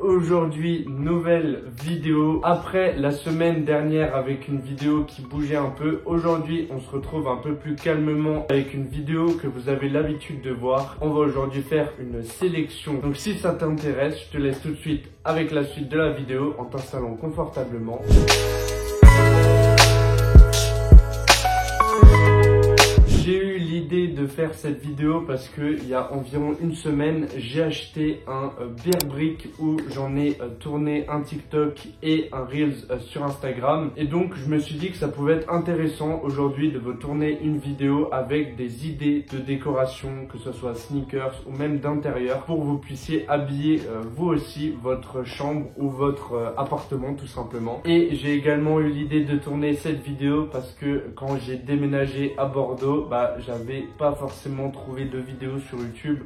aujourd'hui, nouvelle vidéo. Après la semaine dernière avec une vidéo qui bougeait un peu, aujourd'hui on se retrouve un peu plus calmement avec une vidéo que vous avez l'habitude de voir. On va aujourd'hui faire une sélection. Donc si ça t'intéresse, je te laisse tout de suite avec la suite de la vidéo en t'installant confortablement. J'ai eu l'idée de faire cette vidéo parce que il y a environ une semaine, j'ai acheté un beer brick où j'en ai tourné un TikTok et un Reels sur Instagram. Et donc, je me suis dit que ça pouvait être intéressant aujourd'hui de vous tourner une vidéo avec des idées de décoration, que ce soit sneakers ou même d'intérieur, pour que vous puissiez habiller vous aussi votre chambre ou votre appartement tout simplement. Et j'ai également eu l'idée de tourner cette vidéo parce que quand j'ai déménagé à Bordeaux, j'avais pas forcément trouvé de vidéos sur YouTube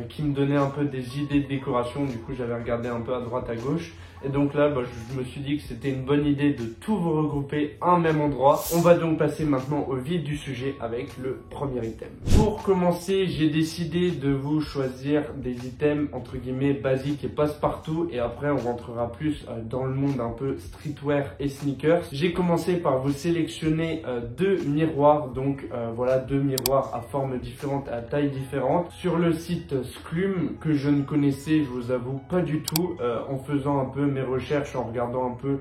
qui me donnaient un peu des idées de décoration. Du coup, j'avais regardé un peu à droite à gauche. Et donc là, je me suis dit que c'était une bonne idée de tout vous regrouper à un même endroit. On va donc passer maintenant au vif du sujet avec le premier item. Pour commencer, j'ai décidé de vous choisir des items entre guillemets basiques et passe-partout. Et après, on rentrera plus dans le monde un peu streetwear et sneakers. J'ai commencé par vous sélectionner deux miroirs. Donc voilà, deux miroirs à formes différentes, à taille différente. Sur le site Sclum, que je ne connaissais, je vous avoue, pas du tout, en faisant un peu mes recherches, en regardant un peu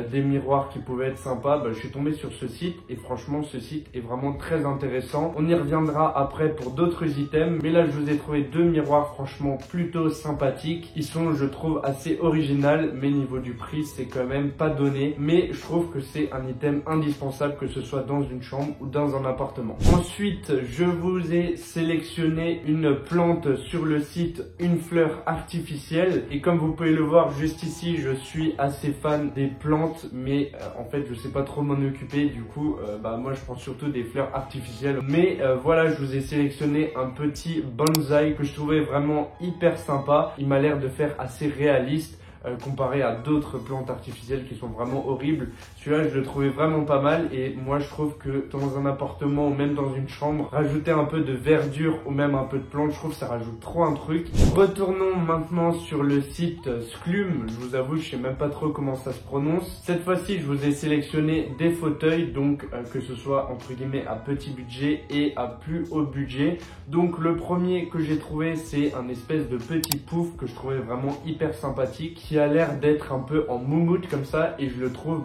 des miroirs qui pouvaient être sympas, je suis tombé sur ce site et franchement ce site est vraiment très intéressant. On y reviendra après pour d'autres items, mais là je vous ai trouvé deux miroirs franchement plutôt sympathiques. Ils sont, je trouve, assez originaux, mais niveau du prix c'est quand même pas donné, mais je trouve que c'est un item indispensable, que ce soit dans une chambre ou dans un appartement. Ensuite, je vous ai sélectionné une plante sur le site Une Fleur Artificielle, et comme vous pouvez le voir juste ici, je suis assez fan des plantes, mais en fait je sais pas trop m'en occuper. Du coup moi je prends surtout des fleurs artificielles, mais voilà, je vous ai sélectionné un petit bonsaï que je trouvais vraiment hyper sympa. Il m'a l'air de faire assez réaliste comparé à d'autres plantes artificielles qui sont vraiment horribles. Celui-là, je le trouvais vraiment pas mal, et moi je trouve que dans un appartement ou même dans une chambre, rajouter un peu de verdure ou même un peu de plantes, je trouve que ça rajoute trop un truc. Retournons maintenant sur le site Sclum. Je vous avoue, je sais même pas trop comment ça se prononce. Cette fois-ci, je vous ai sélectionné des fauteuils, donc que ce soit entre guillemets à petit budget et à plus haut budget. Donc le premier que j'ai trouvé, c'est un espèce de petit pouf que je trouvais vraiment hyper sympathique, qui a l'air d'être un peu en moumoute comme ça, et je le trouve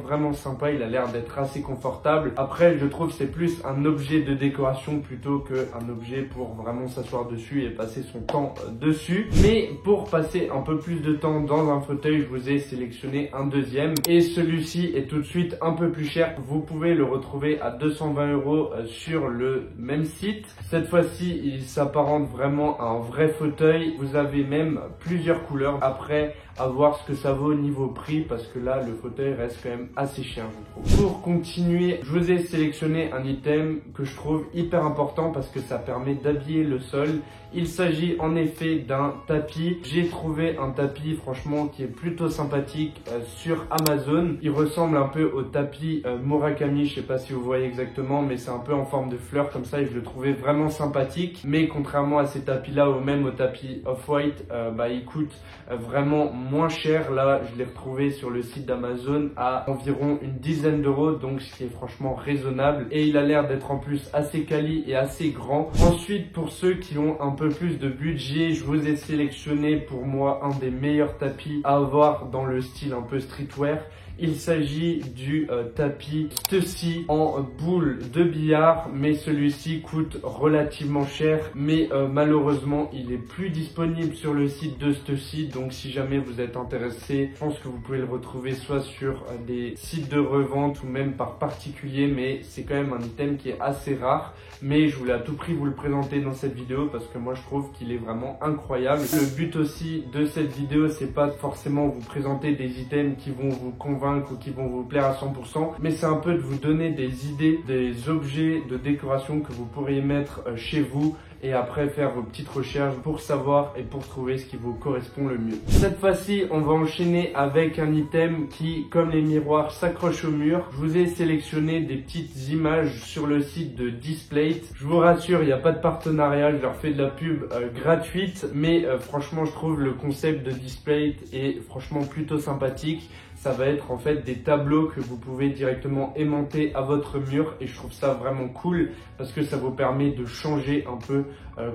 vraiment sympa. Il a l'air d'être assez confortable. Après, je trouve que c'est plus un objet de décoration plutôt qu'un objet pour vraiment s'asseoir dessus et passer son temps dessus. Mais pour passer un peu plus de temps dans un fauteuil, je vous ai sélectionné un deuxième, et celui-ci est tout de suite un peu plus cher. Vous pouvez le retrouver à 220 € sur le même site. Cette fois-ci, il s'apparente vraiment à un vrai fauteuil. Vous avez même plusieurs couleurs. Après, à voir ce que ça vaut au niveau prix, parce que là le fauteuil reste quand même assez cher, je trouve. Pour continuer, je vous ai sélectionné un item que je trouve hyper important parce que ça permet d'habiller le sol. Il s'agit en effet d'un tapis. J'ai trouvé un tapis franchement qui est plutôt sympathique sur Amazon. Il ressemble un peu au tapis Murakami, je sais pas si vous voyez exactement, mais c'est un peu en forme de fleur comme ça, et je le trouvais vraiment sympathique. Mais contrairement à ces tapis là ou même au tapis Off-White, il coûte vraiment moins cher. Là je l'ai retrouvé sur le site d'Amazon à environ une dizaine d'euros, donc ce qui est franchement raisonnable, et il a l'air d'être en plus assez quali et assez grand. Ensuite, pour ceux qui ont un peu plus de budget, je vous ai sélectionné pour moi un des meilleurs tapis à avoir dans le style un peu streetwear. Il s'agit du tapis Stussy en boule de billard, mais celui-ci coûte relativement cher, mais malheureusement il est plus disponible sur le site de Stussy. Donc si jamais vous êtes intéressé, je pense que vous pouvez le retrouver soit sur des sites de revente ou même par particulier, mais c'est quand même un item qui est assez rare. Mais je voulais à tout prix vous le présenter dans cette vidéo parce que moi je trouve qu'il est vraiment incroyable. Le but aussi de cette vidéo, c'est pas forcément vous présenter des items qui vont vous convaincre ou qui vont vous plaire à 100%, mais c'est un peu de vous donner des idées, des objets de décoration que vous pourriez mettre chez vous, et après faire vos petites recherches pour savoir et pour trouver ce qui vous correspond le mieux. Cette fois-ci, on va enchaîner avec un item qui, comme les miroirs, s'accroche au mur. Je vous ai sélectionné des petites images sur le site de Displate. Je vous rassure, il n'y a pas de partenariat, je leur fais de la pub gratuite, mais franchement, je trouve le concept de Displate est franchement plutôt sympathique. Ça va être en fait des tableaux que vous pouvez directement aimanter à votre mur et je trouve ça vraiment cool parce que ça vous permet de changer un peu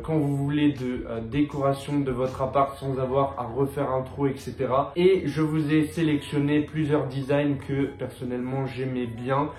quand vous voulez de décoration de votre appart sans avoir à refaire un trou, etc. Et je vous ai sélectionné plusieurs designs que personnellement j'aimais bien.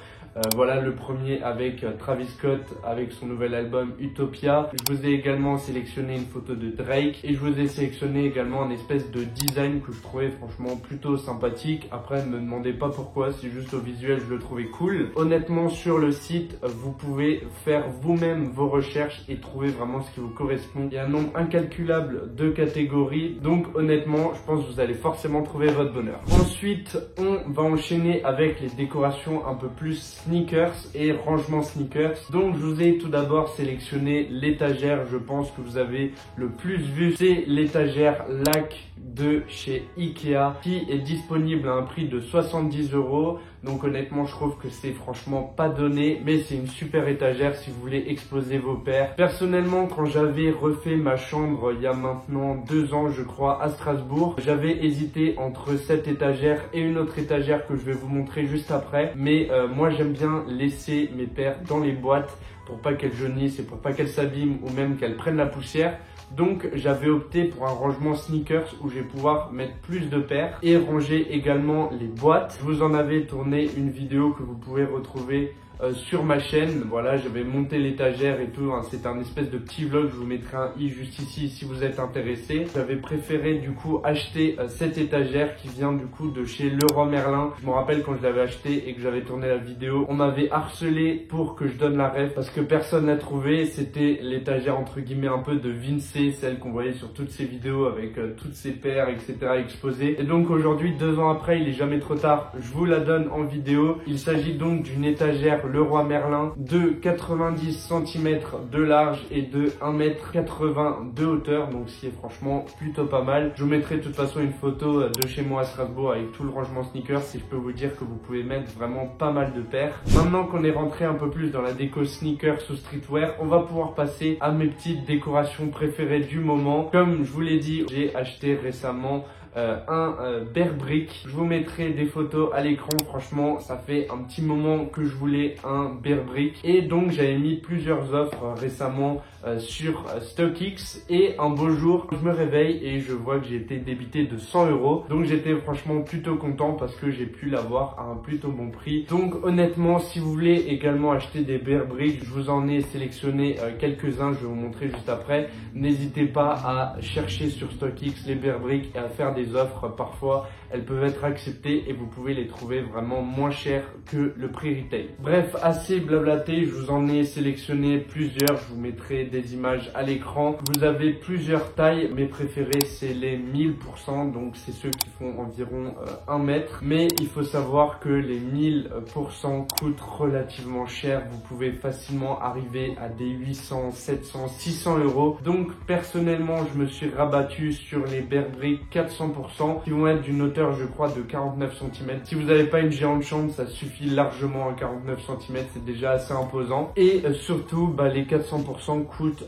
Voilà le premier avec Travis Scott avec son nouvel album Utopia. Je vous ai également sélectionné une photo de Drake et je vous ai sélectionné également un espèce de design que je trouvais franchement plutôt sympathique. Après, ne me demandez pas pourquoi, c'est juste au visuel, je le trouvais cool. Honnêtement, sur le site, vous pouvez faire vous-même vos recherches et trouver vraiment ce qui vous correspond. Il y a un nombre incalculable de catégories, donc honnêtement, je pense que vous allez forcément trouver votre bonheur. Ensuite, on va enchaîner avec les décorations un peu plus sneakers et rangement sneakers. Donc je vous ai tout d'abord sélectionné l'étagère, je pense que vous avez le plus vu, c'est l'étagère lac de chez Ikea qui est disponible à un prix de 70 €. Donc honnêtement je trouve que c'est franchement pas donné, mais c'est une super étagère si vous voulez exposer vos paires. Personnellement, quand j'avais refait ma chambre il y a maintenant 2 ans je crois à Strasbourg, j'avais hésité entre cette étagère et une autre étagère que je vais vous montrer juste après, mais moi j'aime bien laisser mes paires dans les boîtes pour pas qu'elles jaunissent et pour pas qu'elles s'abîment ou même qu'elles prennent la poussière. Donc j'avais opté pour un rangement sneakers où je vais pouvoir mettre plus de paires et ranger également les boîtes. Je vous en avais tourné une vidéo que vous pouvez retrouver sur ma chaîne. Voilà, j'avais monté l'étagère et tout, hein. C'est un espèce de petit vlog, je vous mettrai un i juste ici si vous êtes intéressé. J'avais préféré du coup acheter cette étagère qui vient du coup de chez Leroy Merlin. Je me rappelle quand je l'avais acheté et que j'avais tourné la vidéo, on m'avait harcelé pour que je donne la ref parce que personne n'a trouvé. C'était l'étagère entre guillemets un peu de Vinci, celle qu'on voyait sur toutes ces vidéos avec toutes ces paires, etc. exposées. Et donc aujourd'hui, 2 ans après, il est jamais trop tard, je vous la donne en vidéo. Il s'agit donc d'une étagère Leroy Merlin de 90 cm de large et de 1,80 m de hauteur, donc ce qui est franchement plutôt pas mal. Je vous mettrai de toute façon une photo de chez moi à Strasbourg avec tout le rangement sneakers et je peux vous dire que vous pouvez mettre vraiment pas mal de paires. Maintenant qu'on est rentré un peu plus dans la déco sneakers ou streetwear, on va pouvoir passer à mes petites décorations préférées du moment. Comme je vous l'ai dit, j'ai acheté récemment un Bear Brick. Je vous mettrai des photos à l'écran. Franchement, ça fait un petit moment que je voulais un Bear Brick et donc j'avais mis plusieurs offres récemment sur StockX et un beau jour, je me réveille et je vois que j'ai été débité de 100 €. Donc j'étais franchement plutôt content parce que j'ai pu l'avoir à un plutôt bon prix. Donc honnêtement, si vous voulez également acheter des Bear Brick, je vous en ai sélectionné quelques-uns, je vais vous montrer juste après. N'hésitez pas à chercher sur StockX les Bear Brick et à faire des offres. Parfois elles peuvent être acceptées et vous pouvez les trouver vraiment moins cher que le prix retail. Bref, assez blablaté, je vous en ai sélectionné plusieurs, je vous mettrai des images à l'écran. Vous avez plusieurs tailles, mes préférés c'est les 1000%, donc c'est ceux qui font environ 1 mètre, mais il faut savoir que les 1000% coûtent relativement cher. Vous pouvez facilement arriver à des 800, 700, 600 €. Donc personnellement je me suis rabattu sur les Bear Brick 400% qui vont être d'une hauteur je crois de 49 cm. Si vous n'avez pas une géante chambre, ça suffit largement à 49 cm, c'est déjà assez imposant. Et surtout, les 400% coûtent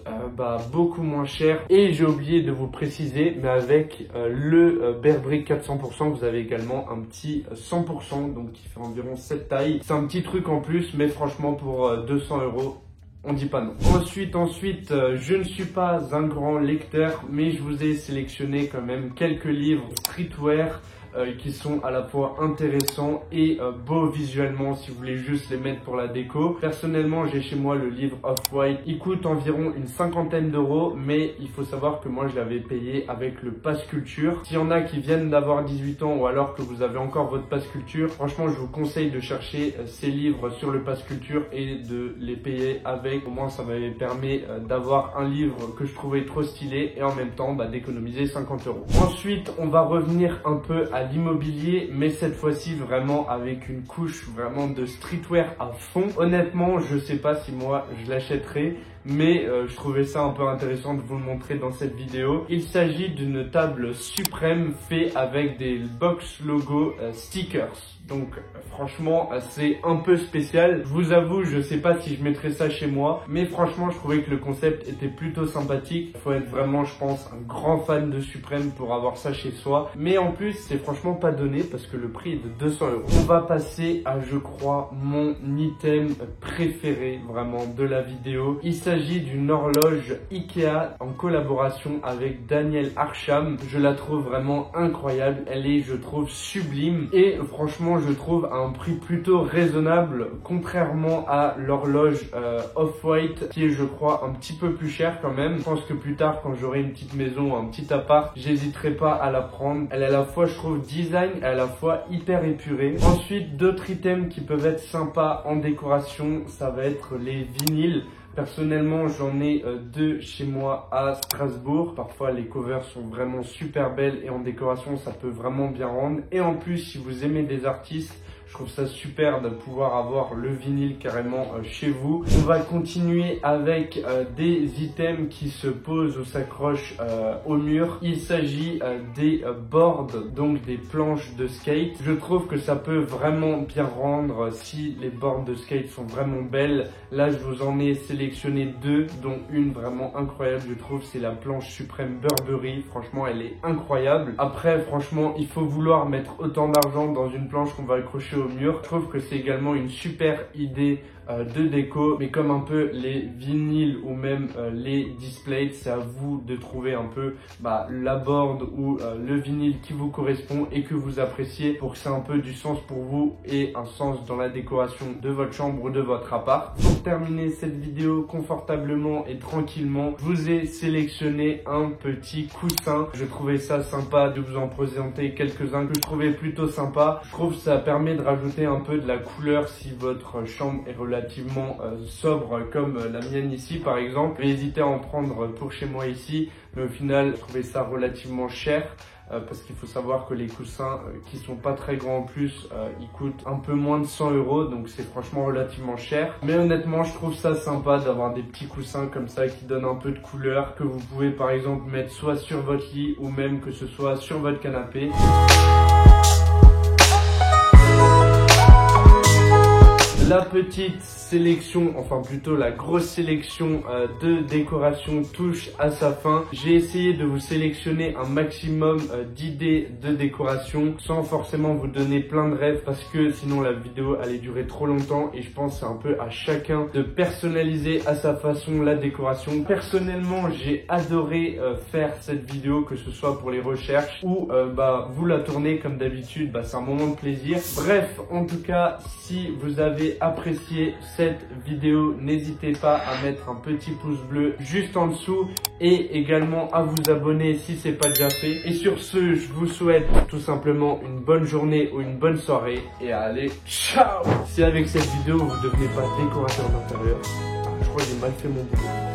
beaucoup moins cher. Et j'ai oublié de vous préciser, mais avec le Bear Brick 400%, vous avez également un petit 100%, donc qui fait environ cette taille. C'est un petit truc en plus, mais franchement pour 200 €, on dit pas non. Ensuite, je ne suis pas un grand lecteur, mais je vous ai sélectionné quand même quelques livres streetwear qui sont à la fois intéressants et beaux visuellement si vous voulez juste les mettre pour la déco. Personnellement, j'ai chez moi le livre Off-White. Il coûte environ une 50aine d'euros, mais il faut savoir que moi je l'avais payé avec le Pass Culture. S'il y en a qui viennent d'avoir 18 ans ou alors que vous avez encore votre Pass Culture, franchement je vous conseille de chercher ces livres sur le Pass Culture et de les payer avec. Au moins ça m'avait permis d'avoir un livre que je trouvais trop stylé et en même temps d'économiser 50 €. Ensuite, on va revenir un peu à à l'immobilier, mais cette fois-ci vraiment avec une couche vraiment de streetwear à fond. Honnêtement, je sais pas si moi je l'achèterai, mais je trouvais ça un peu intéressant de vous le montrer dans cette vidéo. Il s'agit d'une table suprême faite avec des box logo stickers. Donc franchement c'est un peu spécial. Je vous avoue, je sais pas si je mettrais ça chez moi, mais franchement je trouvais que le concept était plutôt sympathique. Il faut être vraiment, je pense, un grand fan de Supreme pour avoir ça chez soi. Mais en plus c'est franchement pas donné parce que le prix est de 200 €. On va passer à, je crois, mon item préféré vraiment de la vidéo. Il s'agit d'une horloge Ikea en collaboration avec Daniel Arsham. Je la trouve vraiment incroyable. Elle est, je trouve, sublime et franchement je trouve à un prix plutôt raisonnable, contrairement à l'horloge Off-White qui est, je crois, un petit peu plus cher quand même. Je pense que plus tard, quand j'aurai une petite maison, un petit appart, j'hésiterai pas à la prendre. Elle est à la fois, je trouve, design et à la fois hyper épurée. Ensuite, d'autres items qui peuvent être sympas en décoration, ça va être les vinyles. Personnellement, j'en ai deux chez moi à Strasbourg. Parfois, les covers sont vraiment super belles et en décoration, ça peut vraiment bien rendre. Et en plus, si vous aimez des artistes, je trouve ça super de pouvoir avoir le vinyle carrément chez vous. On va continuer avec des items qui se posent ou s'accrochent au mur. Il s'agit des boards, donc des planches de skate. Je trouve que ça peut vraiment bien rendre si les boards de skate sont vraiment belles. Là, je vous en ai sélectionné deux, dont une vraiment incroyable, je trouve, c'est la planche Supreme Burberry. Franchement, elle est incroyable. Après, franchement, il faut vouloir mettre autant d'argent dans une planche qu'on va accrocher au mur. Je trouve que c'est également une super idée de déco, mais comme un peu les vinyles ou même les displays, c'est à vous de trouver un peu la board ou le vinyle qui vous correspond et que vous appréciez pour que ça ait un peu du sens pour vous et un sens dans la décoration de votre chambre ou de votre appart. Pour terminer cette vidéo confortablement et tranquillement, je vous ai sélectionné un petit coussin. Je trouvais ça sympa de vous en présenter quelques-uns que je trouvais plutôt sympa. Je trouve que ça permet de rajouter un peu de la couleur si votre chambre est relativement sobre comme la mienne ici par exemple. J'ai hésité à en prendre pour chez moi ici, mais au final je trouvais ça relativement cher parce qu'il faut savoir que les coussins qui sont pas très grands en plus, ils coûtent un peu moins de 100 €, donc c'est franchement relativement cher. Mais honnêtement, je trouve ça sympa d'avoir des petits coussins comme ça qui donnent un peu de couleur, que vous pouvez par exemple mettre soit sur votre lit ou même que ce soit sur votre canapé. La petite sélection, enfin plutôt la grosse sélection de décoration touche à sa fin. J'ai essayé de vous sélectionner un maximum d'idées de décoration sans forcément vous donner plein de rêves parce que sinon la vidéo allait durer trop longtemps et je pense que c'est un peu à chacun de personnaliser à sa façon la décoration. Personnellement, j'ai adoré faire cette vidéo, que ce soit pour les recherches ou vous la tournez comme d'habitude, c'est un moment de plaisir. Bref, en tout cas, si vous avez apprécié cette vidéo, n'hésitez pas à mettre un petit pouce bleu juste en dessous et également à vous abonner si c'est pas déjà fait. Et sur ce, je vous souhaite tout simplement une bonne journée ou une bonne soirée et allez, ciao! Si avec cette vidéo vous devenez pas décorateur d'intérieur, je crois que j'ai mal fait mon boulot.